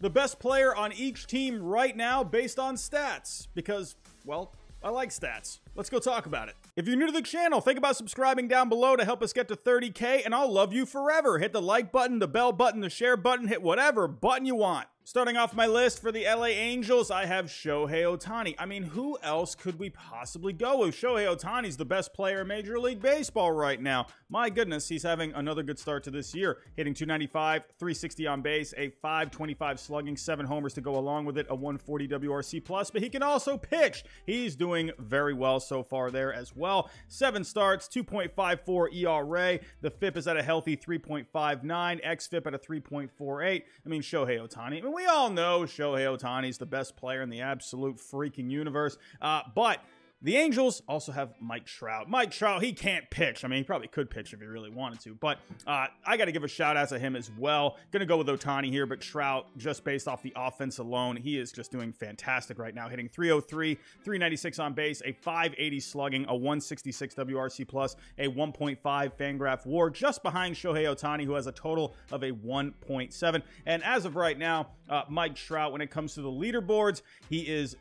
the best player on each team right now based on stats. Because, well, I like stats. Let's go talk about it. If you're new to the channel, think about subscribing down below to help us get to 30K, and I'll love you forever. Hit the like button, the bell button, the share button, hit whatever button you want. Starting off my list for the LA Angels, I have Shohei Ohtani. I mean, who else could we possibly go with? Shohei Ohtani's the best player in Major League Baseball right now. My goodness, he's having another good start to this year. Hitting 295, 360 on base, a 525 slugging, 7 homers to go along with it, a 140 WRC+, but he can also pitch. He's doing very well so far there as well. 7 starts, 2.54 ERA. The FIP is at a healthy 3.59, xFIP at a 3.48. I mean, Shohei Ohtani. I mean, we all know Shohei Ohtani is the best player in the absolute freaking universe, but the Angels also have Mike Trout. Mike Trout, he can't pitch. I mean, he probably could pitch if he really wanted to, but I got to give a shout out to him as well. Going to go with Ohtani here, but Trout, just based off the offense alone, he is just doing fantastic right now, hitting 303, 396 on base, a 580 slugging, a 166 WRC+, a 1.5 Fangraph WAR, just behind Shohei Ohtani, who has a total of a 1.7. And as of right now, Mike Trout, when it comes to the leaderboards, he is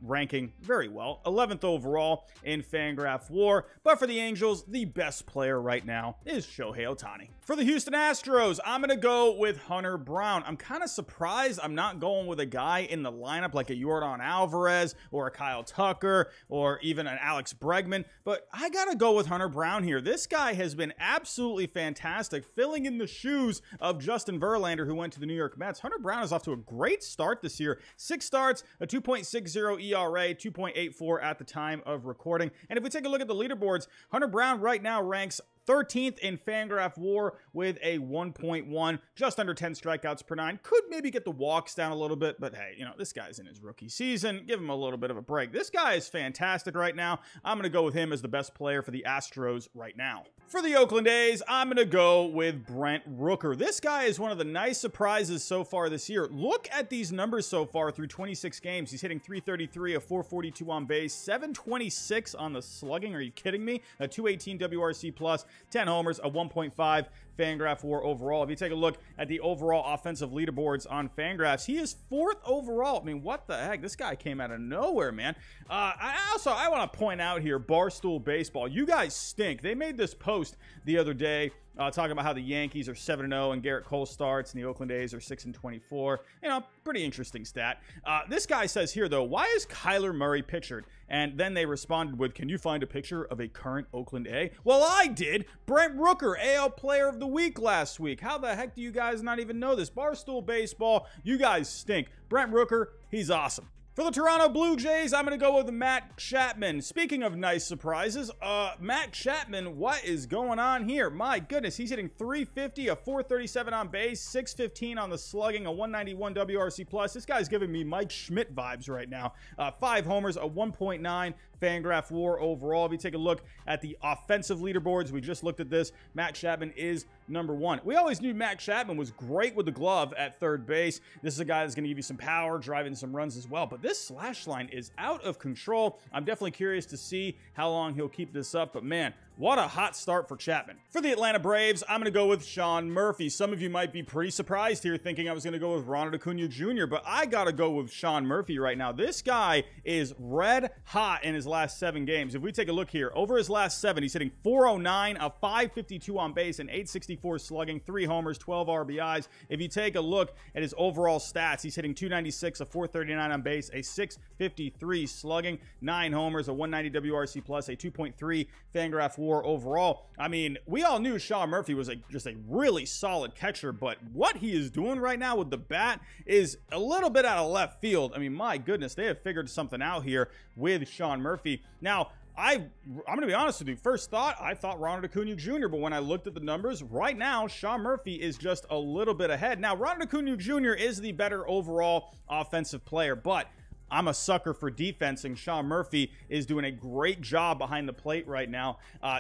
ranking very well. 11th overall in Fangraph WAR. But for the Angels, the best player right now is Shohei Ohtani. For the Houston Astros, I'm going to go with Hunter Brown. I'm kind of surprised I'm not going with a guy in the lineup like a Yordan Alvarez or a Kyle Tucker or even an Alex Bregman, but I got to go with Hunter Brown here. This guy has been absolutely fantastic, filling in the shoes of Justin Verlander, who went to the New York Mets. Hunter Brown is off to a great start this year. 6 starts, a 2.60 ERA, 2.84 at the time of recording. And if we take a look at the leaderboards, Hunter Brown right now ranks 13th in Fangraph WAR with a 1.1, just under 10 strikeouts per 9. Could maybe get the walks down a little bit, but hey, you know, this guy's in his rookie season. Give him a little bit of a break. This guy is fantastic right now. I'm going to go with him as the best player for the Astros right now. For the Oakland A's, I'm going to go with Brent Rooker. This guy is one of the nice surprises so far this year. Look at these numbers so far through 26 games. He's hitting 333, a 442 on base, 726 on the slugging. Are you kidding me? A 218 WRC+, 10 homers, a 1.5 Fangraph WAR overall. If you take a look at the overall offensive leaderboards on Fangraphs, he is 4th overall. I mean, what the heck? This guy came out of nowhere, man. I want to point out here, Barstool Baseball, you guys stink. They made this post the other day talking about how the Yankees are 7-0 and Garrett Cole starts, and the Oakland A's are 6-24. You know, pretty interesting stat. This guy says here, though, why is Kyler Murray pictured? And then they responded with, can you find a picture of a current Oakland A? Well, I did. Brent Rooker, AL Player of the Week last week. How the heck do you guys not even know this? Barstool Baseball, you guys stink. Brent Rooker, he's awesome. For the Toronto Blue Jays, I'm going to go with Matt Chapman. Speaking of nice surprises, Matt Chapman, what is going on here? My goodness, he's hitting 350, a 437 on base, 615 on the slugging, a 191 WRC+. This guy's giving me Mike Schmidt vibes right now. 5 homers, a 1.9 Fangraph WAR overall. If you take a look at the offensive leaderboards, we just looked at this. Matt Chapman is number 1. We always knew Matt Chapman was great with the glove at third base. This is a guy that's going to give you some power, driving some runs as well. But this slash line is out of control. I'm definitely curious to see how long he'll keep this up. But man, what a hot start for Chapman. For the Atlanta Braves, I'm going to go with Sean Murphy. Some of you might be pretty surprised here thinking I was going to go with Ronald Acuna Jr., but I got to go with Sean Murphy right now. This guy is red hot in his last 7 games. If we take a look here, over his last 7, he's hitting 409, a 552 on base, and 864 slugging, 3 homers, 12 RBIs. If you take a look at his overall stats, he's hitting 296, a 439 on base, a 653 slugging, 9 homers, a 190 WRC+, a 2.3 Fangraph WAR overall. I mean, we all knew Sean Murphy was just a really solid catcher, but what he is doing right now with the bat is a little bit out of left field. I mean, my goodness, they have figured something out here with Sean Murphy. Now, I'm going to be honest with you. First thought, I thought Ronald Acuna Jr., but when I looked at the numbers, right now, Sean Murphy is just a little bit ahead. Now, Ronald Acuna Jr. is the better overall offensive player, but I'm a sucker for defense, and Sean Murphy is doing a great job behind the plate right now.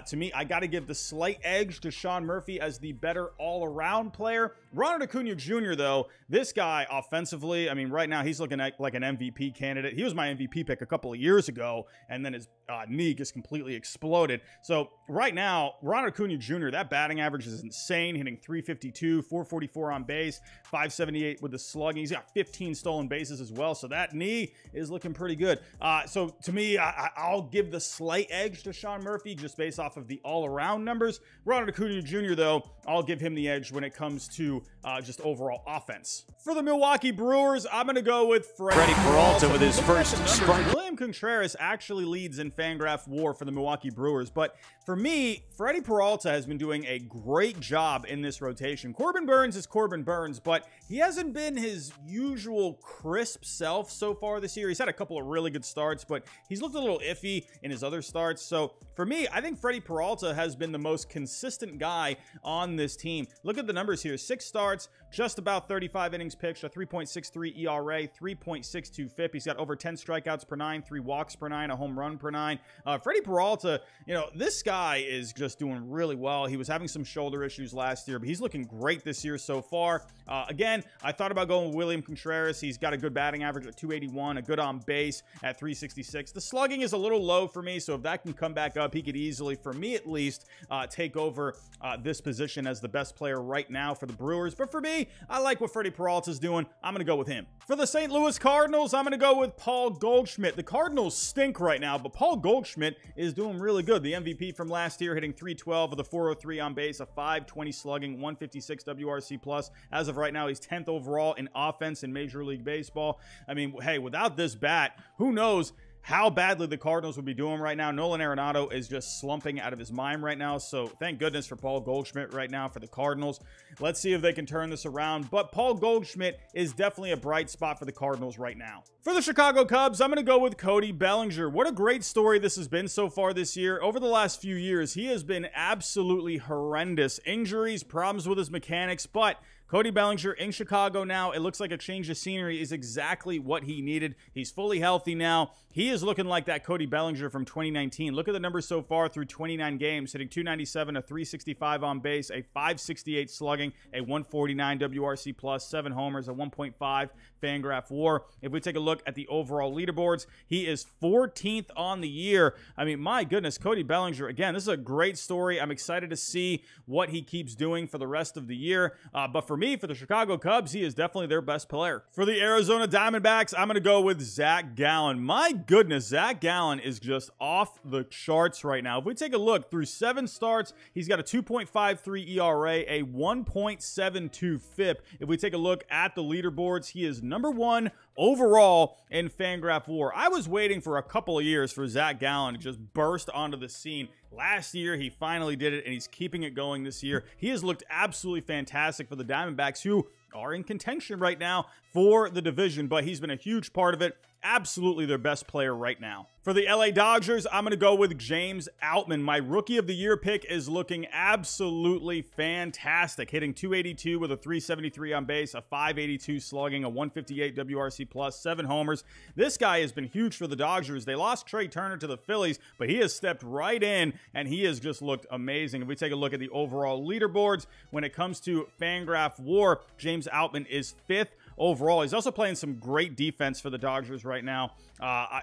To me, I got to give the slight edge to Sean Murphy as the better all-around player. Ronald Acuna Jr., though, this guy offensively, I mean, right now he's looking like an MVP candidate. He was my MVP pick a couple of years ago, and then his knee just completely exploded. So right now, Ronald Acuna Jr., that batting average is insane, hitting 352, 444 on base, 578 with the slugging. He's got 15 stolen bases as well, so that knee is looking pretty good. So to me, I'll give the slight edge to Sean Murphy just based off of the all-around numbers. Ronald Acuna Jr., though, I'll give him the edge when it comes to just overall offense. For the Milwaukee Brewers, I'm going to go with Freddie Peralta with his first strike. William Contreras actually leads in Fangraph WAR for the Milwaukee Brewers, but for me, Freddie Peralta has been doing a great job in this rotation. Corbin Burnes is Corbin Burnes, but he hasn't been his usual crisp self so far this year. He's had a couple of really good starts, but he's looked a little iffy in his other starts. So for me, I think Freddie Peralta has been the most consistent guy on this team. Look at the numbers here. 6 starts, just about 35 innings pitched, a 3.63 ERA, 3.62 FIP. He's got over 10 strikeouts per 9, 3 walks per 9, a home run per 9. Freddie Peralta, you know, this guy is just doing really well. He was having some shoulder issues last year, but he's looking great this year so far. Again, I thought about going with William Contreras. He's got a good batting average at 281, a good on base at 366. The slugging is a little low for me, so if that can come back up, he could easily, for me at least, take over this position as the best player right now for the Brewers. But for me, I like what Freddie Peralta's doing. I'm going to go with him. For the St. Louis Cardinals, I'm going to go with Paul Goldschmidt. The Cardinals stink right now, but Paul Goldschmidt is doing really good. The MVP from last year, hitting 312 with a 403 on base, a 520 slugging, 156 WRC plus. As of right now, he's 10th overall in offense in Major League Baseball. I mean, hey, without this bat, who knows how badly the Cardinals would be doing right now. Nolan Arenado is just slumping out of his mind right now, so thank goodness for Paul Goldschmidt right now for the Cardinals. Let's see if they can turn this around, but Paul Goldschmidt is definitely a bright spot for the Cardinals right now. For the Chicago Cubs, I'm going to go with Cody Bellinger. What a great story this has been so far this year. Over the last few years, he has been absolutely horrendous. Injuries, problems with his mechanics, but Cody Bellinger in Chicago now. It looks like a change of scenery is exactly what he needed. He's fully healthy now. He is looking like that Cody Bellinger from 2019. Look at the numbers so far through 29 games, hitting 297, a 365 on base, a 568 slugging, a 149 WRC plus, 7 homers, a 1.5 Fangraph WAR. If we take a look at the overall leaderboards, he is 14th on the year. I mean, my goodness, Cody Bellinger, again, this is a great story. I'm excited to see what he keeps doing for the rest of the year. But for me, for the Chicago Cubs, he is definitely their best player. For the Arizona Diamondbacks, I'm going to go with Zach Gallen. My goodness, Zach Gallen is just off the charts right now. If we take a look through 7 starts, he's got a 2.53 ERA, a 1.72 FIP. If we take a look at the leaderboards, he is number 1 overall in Fangraph WAR. I was waiting for a couple of years for Zach Gallen to just burst onto the scene. Last year, he finally did it, and he's keeping it going this year. He has looked absolutely fantastic for the Diamondbacks, who are in contention right now for the division, but he's been a huge part of it. Absolutely their best player right now. For the LA Dodgers, I'm going to go with James Outman. My Rookie of the Year pick is looking absolutely fantastic, hitting 282 with a 373 on base, a 582 slugging, a 158 WRC plus, 7 homers. This guy has been huge for the Dodgers. They lost Trey Turner to the Phillies, but he has stepped right in, and he has just looked amazing. If we take a look at the overall leaderboards, when it comes to Fangraph WAR, James Outman is 5th overall. He's also playing some great defense for the Dodgers right now.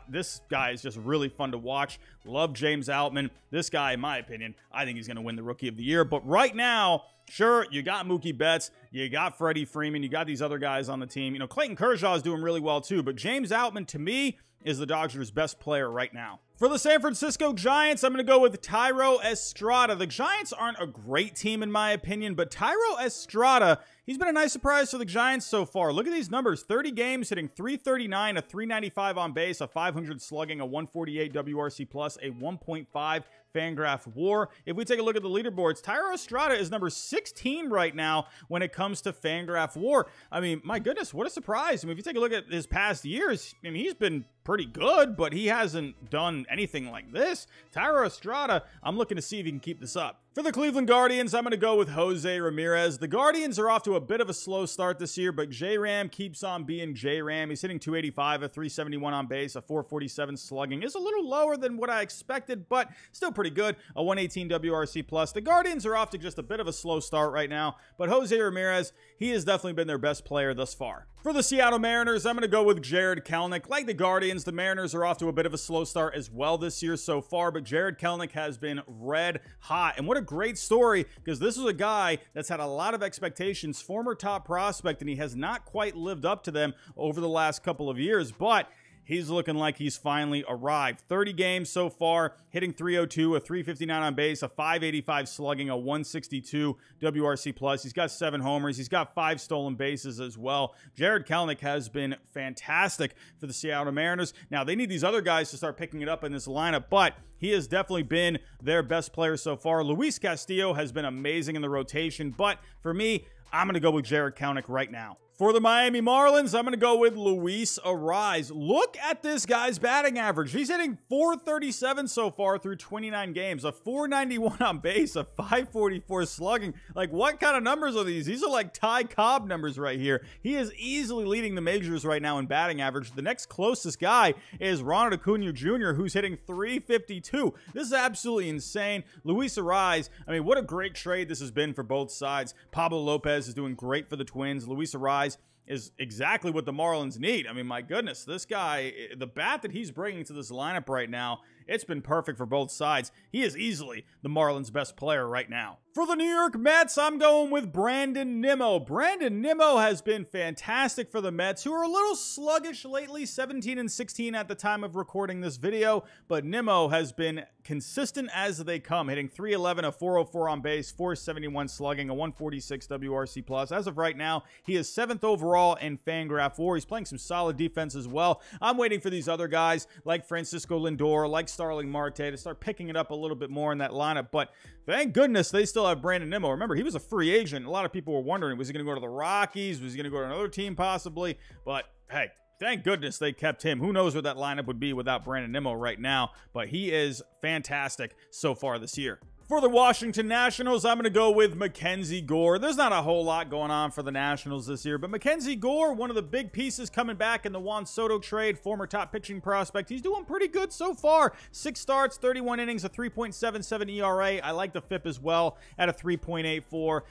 This guy is just really fun to watch. Love James Outman. This guy, in my opinion, I think he's going to win the Rookie of the Year. But right now, sure, you got Mookie Betts, you got Freddie Freeman, you got these other guys on the team. You know, Clayton Kershaw is doing really well too, but James Outman, to me, is the Dodgers' best player right now. For the San Francisco Giants, I'm going to go with Thairo Estrada. The Giants aren't a great team in my opinion, but Thairo Estrada, he's been a nice surprise for the Giants so far. Look at these numbers. 30 games, hitting 339, a 395 on base, a 500 slugging, a 148 WRC plus, a 1.5 Fangraph WAR. If we take a look at the leaderboards, Thairo Estrada is number 16 right now when it comes to Fangraph WAR. I mean, my goodness, what a surprise. I mean, if you take a look at his past years, I mean, he's been pretty good, but he hasn't done anything like this. Tyler Estrada, I'm looking to see if he can keep this up. For the Cleveland Guardians, I'm going to go with Jose Ramirez. The Guardians are off to a bit of a slow start this year, but J-Ram keeps on being J-Ram. He's hitting 285, a 371 on base, a 447 slugging. Is a little lower than what I expected, but still pretty good. A 118 WRC+. The Guardians are off to just a bit of a slow start right now, but Jose Ramirez, he has definitely been their best player thus far. For the Seattle Mariners, I'm going to go with Jared Kelenic. Like the Guardians, the Mariners are off to a bit of a slow start as well this year so far, but Jared Kelenic has been red hot. And what a great story, because this is a guy that's had a lot of expectations, former top prospect, and he has not quite lived up to them over the last couple of years, but he's looking like he's finally arrived. 30 games so far, hitting 302, a 359 on base, a 585 slugging, a 162 WRC+. He's got 7 homers. He's got 5 stolen bases as well. Jared Kelenic has been fantastic for the Seattle Mariners. Now, they need these other guys to start picking it up in this lineup, but he has definitely been their best player so far. Luis Castillo has been amazing in the rotation, but for me, I'm going to go with Jared Kelenic right now. For the Miami Marlins, I'm going to go with Luis Arraez. Look at this guy's batting average. He's hitting 437 so far through 29 games, a 491 on base, a 544 slugging. Like, what kind of numbers are these? These are like Ty Cobb numbers right here. He is easily leading the majors right now in batting average. The next closest guy is Ronald Acuna Jr., who's hitting 352. This is absolutely insane. Luis Arraez, I mean, what a great trade this has been for both sides. Pablo Lopez is doing great for the Twins. Luis Arraez is exactly what the Marlins need. I mean, my goodness, this guy, the bat that he's bringing to this lineup right now, it's been perfect for both sides. He is easily the Marlins' best player right now. For the New York Mets, I'm going with Brandon Nimmo. Brandon Nimmo has been fantastic for the Mets, who are a little sluggish lately, 17-16 at the time of recording this video, but Nimmo has been consistent as they come, hitting 311, a 404 on base, 471 slugging, a 146 WRC+. As of right now, he is 7th overall in Fangraph WAR. He's playing some solid defense as well. I'm waiting for these other guys like Francisco Lindor, like Starling Marte to start picking it up a little bit more in that lineup, but thank goodness they still have Brandon Nimmo. Remember, he was a free agent. A lot of people were wondering, was he going to go to the Rockies? Was he going to go to another team possibly? But hey, thank goodness they kept him. Who knows what that lineup would be without Brandon Nimmo right now, but he is fantastic so far this year. For the Washington Nationals, I'm going to go with Mackenzie Gore. There's not a whole lot going on for the Nationals this year, but Mackenzie Gore, one of the big pieces coming back in the Juan Soto trade, former top pitching prospect. He's doing pretty good so far. 6 starts, 31 innings, a 3.77 ERA. I like the FIP as well at a 3.84, 0.6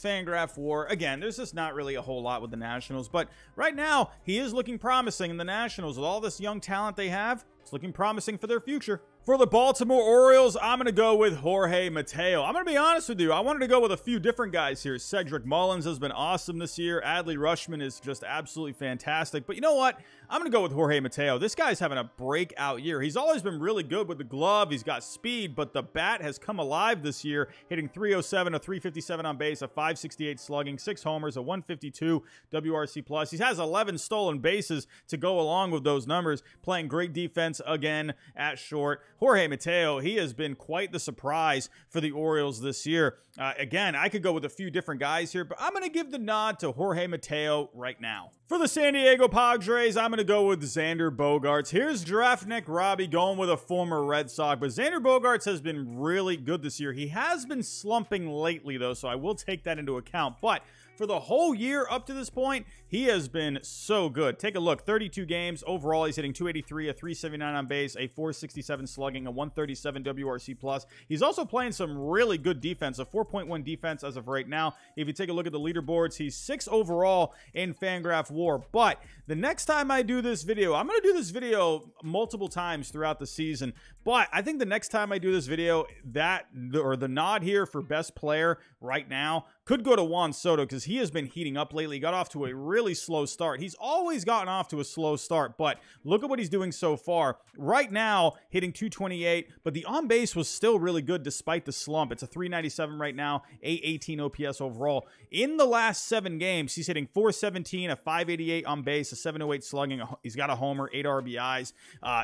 Fangraph WAR. Again, there's just not really a whole lot with the Nationals, but right now, he is looking promising in the Nationals. With all this young talent they have, it's looking promising for their future. For the Baltimore Orioles, I'm going to go with Jorge Mateo. I'm going to be honest with you. I wanted to go with a few different guys here. Cedric Mullins has been awesome this year. Adley Rutschman is just absolutely fantastic. But you know what? I'm going to go with Jorge Mateo. This guy's having a breakout year. He's always been really good with the glove. He's got speed, but the bat has come alive this year, hitting 307, a 357 on base, a 568 slugging, 6 homers, a 152 WRC+. He has 11 stolen bases to go along with those numbers, playing great defense again at short. Jorge Mateo, he has been quite the surprise for the Orioles this year. Again, I could go with a few different guys here, but I'm going to give the nod to Jorge Mateo right now. For the San Diego Padres, I'm going to go with Xander Bogaerts. Here's Draftnik Robbie going with a former Red Sox, but Xander Bogaerts has been really good this year. He has been slumping lately, though, so I will take that into account, but for the whole year up to this point, he has been so good. Take a look. 32 games. Overall, he's hitting 283, a 379 on base, a 467 slugging, a 137 WRC+. He's also playing some really good defense, a 4.1 defense as of right now. If you take a look at the leaderboards, he's 6th overall in Fangraph WAR. But the next time I do this video, I'm going to do this video multiple times throughout the season. But I think the next time I do this video, the nod here for best player right now could go to Juan Soto, because he has been heating up lately. He got off to a really slow start. He's always gotten off to a slow start, but look at what he's doing so far. Right now, hitting 228, but the on-base was still really good despite the slump. It's a 397 right now, 818 OPS overall. In the last 7 games, he's hitting 417, a 588 on base, a 708 slugging. He's got a homer, 8 RBIs,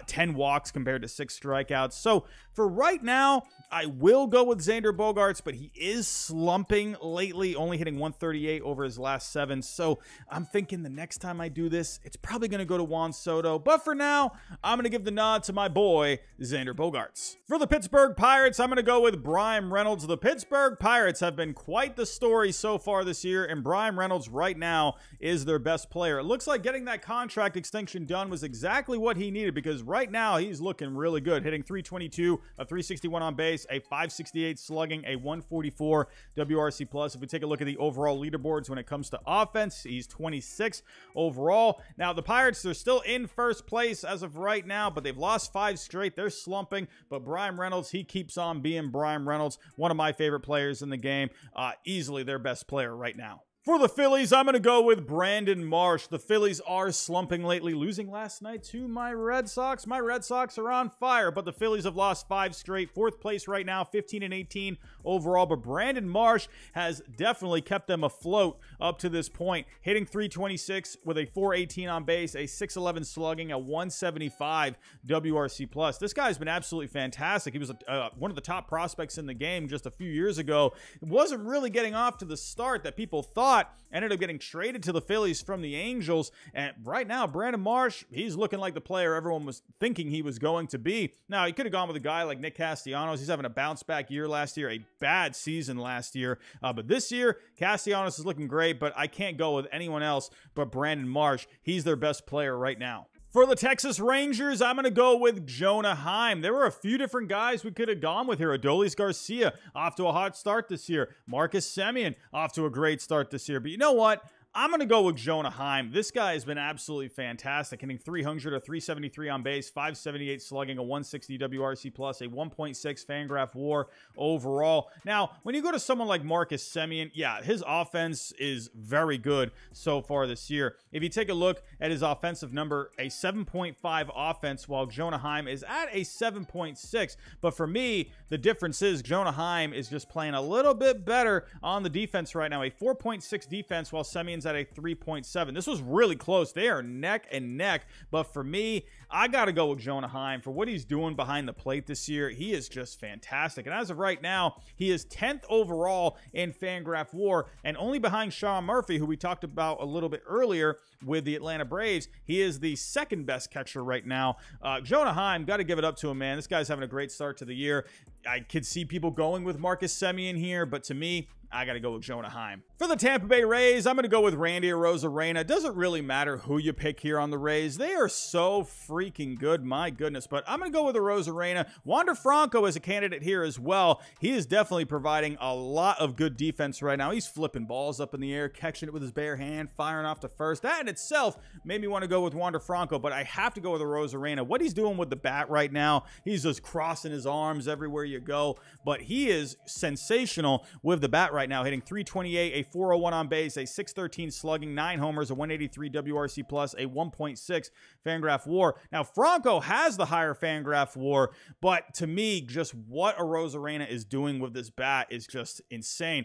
10 walks compared to 6 strikeouts. So for right now, I will go with Xander Bogaerts, but he is slumping lately. lately, only hitting 138 over his last 7. So I'm thinking the next time I do this, it's probably going to go to Juan Soto. But for now, I'm going to give the nod to my boy, Xander Bogaerts. For the Pittsburgh Pirates, I'm going to go with Bryan Reynolds. The Pittsburgh Pirates have been quite the story so far this year, and Bryan Reynolds right now is their best player. It looks like getting that contract extension done was exactly what he needed, because right now he's looking really good, hitting 322, a 361 on base, a 568 slugging, a 144 WRC plus. If we take a look at the overall leaderboards when it comes to offense, he's 26 overall. Now the Pirates, they're still in first place as of right now, but they've lost 5 straight. They're slumping, but Bryan Reynolds, he keeps on being Bryan Reynolds, one of my favorite players in the game, easily their best player right now. For the Phillies, I'm going to go with Brandon Marsh. The Phillies are slumping lately, losing last night to my Red Sox. My Red Sox are on fire, but the Phillies have lost 5 straight. 4th place right now, 15-18 overall. But Brandon Marsh has definitely kept them afloat up to this point, hitting 326 with a 418 on base, a 611 slugging, a 175 WRC plus. This guy's been absolutely fantastic. He was one of the top prospects in the game just a few years ago. It wasn't really getting off to the start that people thought. Ended up getting traded to the Phillies from the Angels, and right now Brandon Marsh, he's looking like the player everyone was thinking he was going to be. Now, he could have gone with a guy like Nick Castellanos. He's having a bounce back year last year, a bad season last year, but this year Castellanos is looking great, but I can't go with anyone else but Brandon Marsh. He's their best player right now. For the Texas Rangers, I'm going to go with Jonah Heim. There were a few different guys we could have gone with here. Adolis Garcia, off to a hot start this year. Marcus Semien, off to a great start this year. But you know what? I'm going to go with Jonah Heim. This guy has been absolutely fantastic, hitting 300, a 373 on base, 578 slugging, a 160 WRC plus, a 1.6 Fangraph WAR overall. Now, when you go to someone like Marcus Semien, yeah, his offense is very good so far this year. If you take a look at his offensive number, a 7.5 offense, while Jonah Heim is at a 7.6. But for me, the difference is Jonah Heim is just playing a little bit better on the defense right now. A 4.6 defense, while Semien's at a 3.7. This was really close. They are neck and neck. But for me, I got to go with Jonah Heim. For what he's doing behind the plate this year, he is just fantastic. And as of right now, he is 10th overall in Fangraph WAR, and only behind Sean Murphy, who we talked about a little bit earlier with the Atlanta Braves. He is the 2nd best catcher right now. Jonah Heim, got to give it up to him, man. This guy's having a great start to the year. I could see people going with Marcus Semien here, but to me, I got to go with Jonah Heim. For the Tampa Bay Rays, I'm going to go with Randy Arozarena. It doesn't really matter who you pick here on the Rays. They are so freaking good, my goodness. But I'm going to go with Arozarena. Wander Franco is a candidate here as well. He is definitely providing a lot of good defense right now. He's flipping balls up in the air, catching it with his bare hand, firing off to first. That in itself made me want to go with Wander Franco, but I have to go with Arozarena. What he's doing with the bat right now, he's just crossing his arms everywhere you go. But he is sensational with the bat right now, hitting 328, a 401 on base, a 613 slugging, 9 homers, a 183 WRC plus, a 1.6 Fangraph WAR. Now, Franco has the higher Fangraph WAR, but to me, just what Arozarena is doing with this bat is just insane.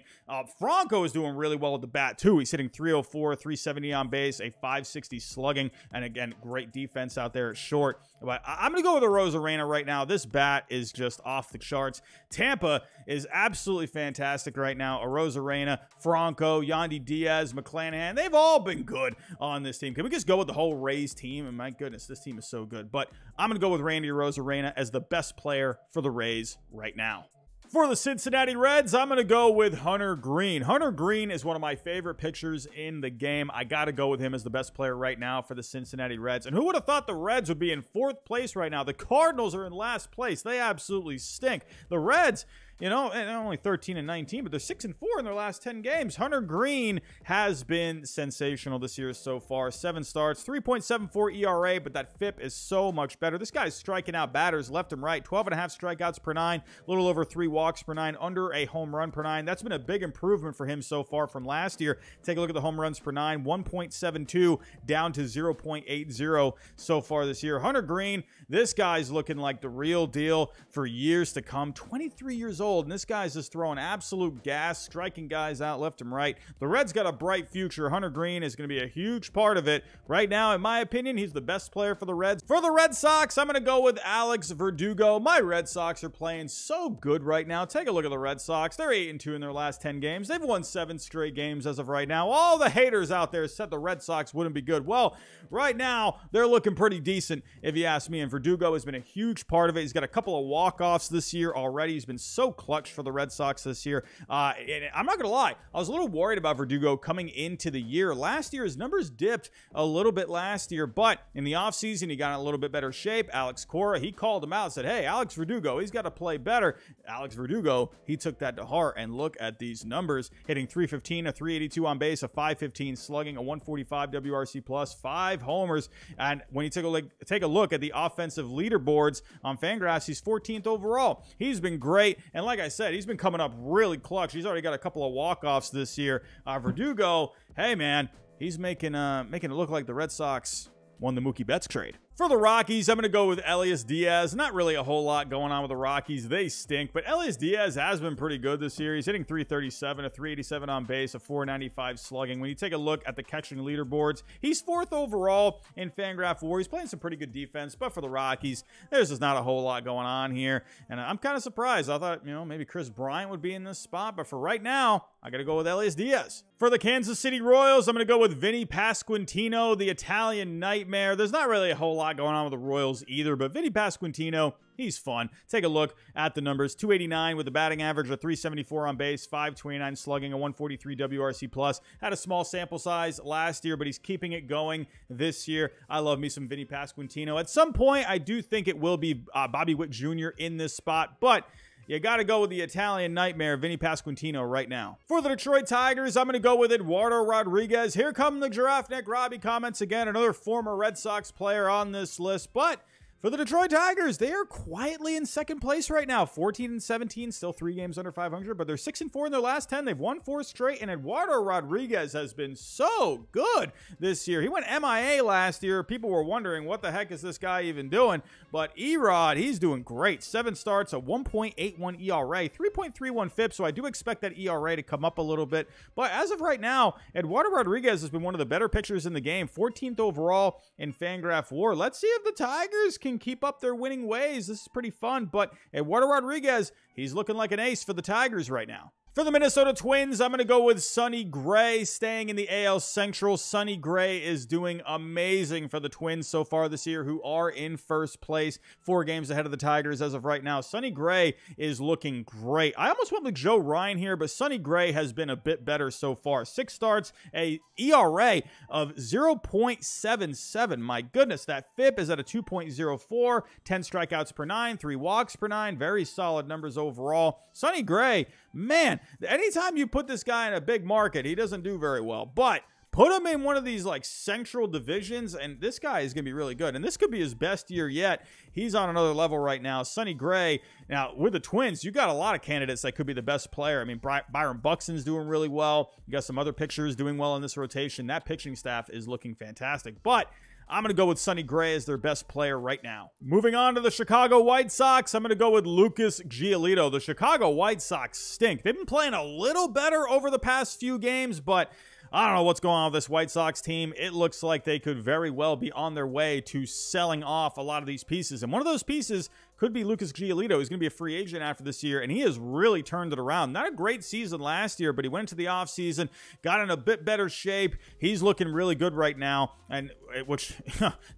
Franco is doing really well with the bat, too. He's hitting 304, 370 on base, a 560 slugging, and again, great defense out there at short. But I'm going to go with Arozarena right now. This bat is just off the charts. Tampa is absolutely fantastic right now. Arozarena, Franco, Yandy Diaz, McClanahan, they've all been good on this team. Can we just go with the whole Rays team? And my goodness, this team is so good. But I'm going to go with Randy Arozarena as the best player for the Rays right now. For the Cincinnati Reds, I'm going to go with Hunter Greene. Hunter Greene is one of my favorite pitchers in the game. I got to go with him as the best player right now for the Cincinnati Reds. And who would have thought the Reds would be in 4th place right now? The Cardinals are in last place. They absolutely stink. The Reds, you know, and only 13-19, but they're 6-4 in their last 10 games. Hunter Greene has been sensational this year so far. 7 starts, 3.74 ERA, but that FIP is so much better. This guy's striking out batters left and right. 12.5 strikeouts per 9, a little over 3 walks per 9, under a home run per 9. That's been a big improvement for him so far from last year. Take a look at the home runs per 9, 1.72 down to 0.80 so far this year. Hunter Greene, this guy's looking like the real deal for years to come. 23 years old. old, and this guy's just throwing absolute gas, striking guys out left and right. The Reds got a bright future. Hunter Green is going to be a huge part of it. Right now, in my opinion, he's the best player for the Reds. For the Red Sox, I'm going to go with Alex Verdugo. My Red Sox are playing so good right now. Take a look at the Red Sox. They're 8-2 in their last 10 games. They've won 7 straight games as of right now. All the haters out there said the Red Sox wouldn't be good. Well, right now, they're looking pretty decent, if you ask me, and Verdugo has been a huge part of it. He's got a couple of walk-offs this year already. He's been so clutch for the Red Sox this year. And I'm not going to lie, I was a little worried about Verdugo coming into the year. Last year, his numbers dipped a little bit last year, but in the offseason, he got in a little bit better shape. Alex Cora, he called him out and said, hey, Alex Verdugo, he's got to play better. Alex Verdugo, he took that to heart, and look at these numbers. Hitting .315, a .382 on base, a .515 slugging, a .145 WRC plus, 5 homers. And when you take a look at the offensive leaderboards on Fangraphs, he's 14th overall. He's been great, and like I said, he's been coming up really clutch. He's already got a couple of walk-offs this year. Verdugo, hey man, he's making it look like the Red Sox won the Mookie Betts trade. For the Rockies, I'm going to go with Elias Diaz. Not really a whole lot going on with the Rockies. They stink, but Elias Diaz has been pretty good this year. He's hitting .337, a .387 on base, a .495 slugging. When you take a look at the catching leaderboards, he's 4th overall in Fangraph WAR. He's playing some pretty good defense, but for the Rockies, there's just not a whole lot going on here, and I'm kind of surprised. I thought, maybe Chris Bryant would be in this spot, but for right now, I got to go with Elias Diaz. For the Kansas City Royals, I'm going to go with Vinny Pasquantino, the Italian Nightmare. There's not really a whole lot going on with the Royals either, but Vinny Pasquantino, he's fun. Take a look at the numbers. .289 with a batting average, a .374 on base, .529 slugging, a .143 WRC plus. Had a small sample size last year, but he's keeping it going this year. I love me some Vinny Pasquantino. At some point, I do think it will be Bobby Witt Jr. in this spot, but you got to go with the Italian Nightmare, Vinny Pasquantino, right now. For the Detroit Tigers, I'm going to go with Eduardo Rodriguez. Here come the Giraffe Neck Robbie comments again, another former Red Sox player on this list, but for the Detroit Tigers, they are quietly in second place right now. 14-17, still 3 games under 500, but they're 6-4 in their last 10. They've won 4 straight, and Eduardo Rodriguez has been so good this year. He went MIA last year. People were wondering, what the heck is this guy even doing? But E-Rod, he's doing great. 7 starts, a 1.81 ERA, 3.31 FIP, so I do expect that ERA to come up a little bit. But as of right now, Eduardo Rodriguez has been one of the better pitchers in the game. 14th overall in Fangraph WAR. Let's see if the Tigers can keep up their winning ways. This is pretty fun, but Eduardo Rodriguez, he's looking like an ace for the Tigers right now. For the Minnesota Twins, I'm going to go with Sonny Gray, staying in the AL Central. Sonny Gray is doing amazing for the Twins so far this year, who are in first place, 4 games ahead of the Tigers as of right now. Sonny Gray is looking great. I almost went with Joe Ryan here, but Sonny Gray has been a bit better so far. 6 starts, a ERA of 0.77. My goodness, that FIP is at a 2.04, 10 strikeouts per 9, 3 walks per 9. Very solid numbers overall. Sonny Gray, man, anytime you put this guy in a big market, he doesn't do very well. But put him in one of these like central divisions, and this guy is going to be really good. And this could be his best year yet. He's on another level right now. Sonny Gray, now with the Twins, you got a lot of candidates that could be the best player. I mean, Byron Buxton's doing really well. You got some other pitchers doing well in this rotation. That pitching staff is looking fantastic. But I'm going to go with Sonny Gray as their best player right now. Moving on to the Chicago White Sox, I'm going to go with Lucas Giolito. The Chicago White Sox stink. They've been playing a little better over the past few games, but I don't know what's going on with this White Sox team. It looks like they could very well be on their way to selling off a lot of these pieces. And one of those pieces could be Lucas Giolito. He's going to be a free agent after this year, and he has really turned it around. Not a great season last year, but he went into the offseason, got in a bit better shape. He's looking really good right now, and which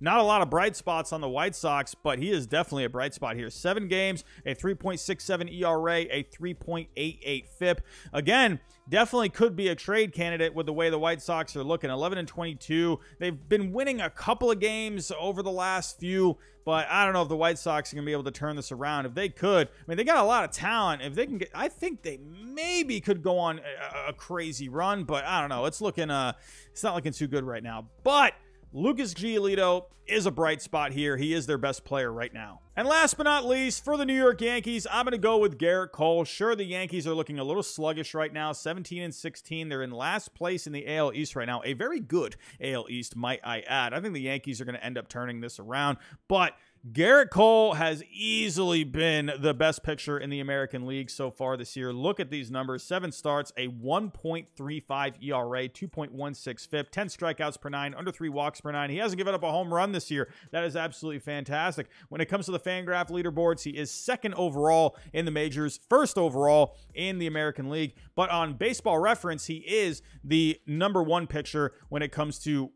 not a lot of bright spots on the White Sox, but he is definitely a bright spot here. 7 games, a 3.67 ERA, a 3.88 FIP. Again, definitely could be a trade candidate with the way the White Sox are looking. 11-22. They've been winning a couple of games over the last few, but I don't know if the White Sox are going to be able to turn this around. If they could, I mean, they got a lot of talent. If they can get, I think they maybe could go on a crazy run, but I don't know. It's looking, it's not looking too good right now. But Lucas Giolito is a bright spot here. He is their best player right now. And last but not least, for the New York Yankees, I'm going to go with Garrett Cole. Sure, the Yankees are looking a little sluggish right now, 17-16. They're in last place in the AL East right now. A very good AL East, might I add. I think the Yankees are going to end up turning this around, but Garrett Cole has easily been the best pitcher in the American League so far this year. Look at these numbers. 7 starts, a 1.35 ERA, 2.16 FIP, 10 strikeouts per 9, under 3 walks per 9. He hasn't given up a home run this year. That is absolutely fantastic. When it comes to the FanGraph leaderboards, he is 2nd overall in the majors, 1st overall in the American League. But on Baseball Reference, he is the #1 pitcher when it comes to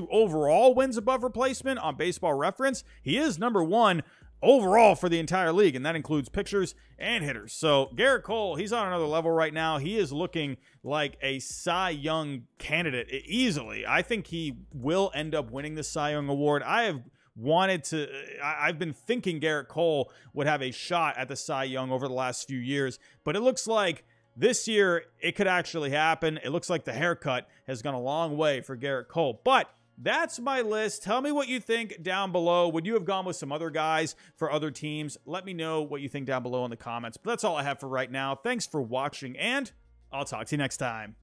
overall wins above replacement on Baseball Reference. He is #1 overall for the entire league, and that includes pitchers and hitters. So Garrett Cole, he's on another level right now. He is looking like a Cy Young candidate easily. I think he will end up winning the Cy Young Award. I've been thinking Garrett Cole would have a shot at the Cy Young over the last few years, but it looks like this year it could actually happen. It looks like the haircut has gone a long way for Garrett Cole. But that's my list. Tell me what you think down below. Would you have gone with some other guys for other teams? Let me know what you think down below in the comments. But that's all I have for right now. Thanks for watching, and I'll talk to you next time.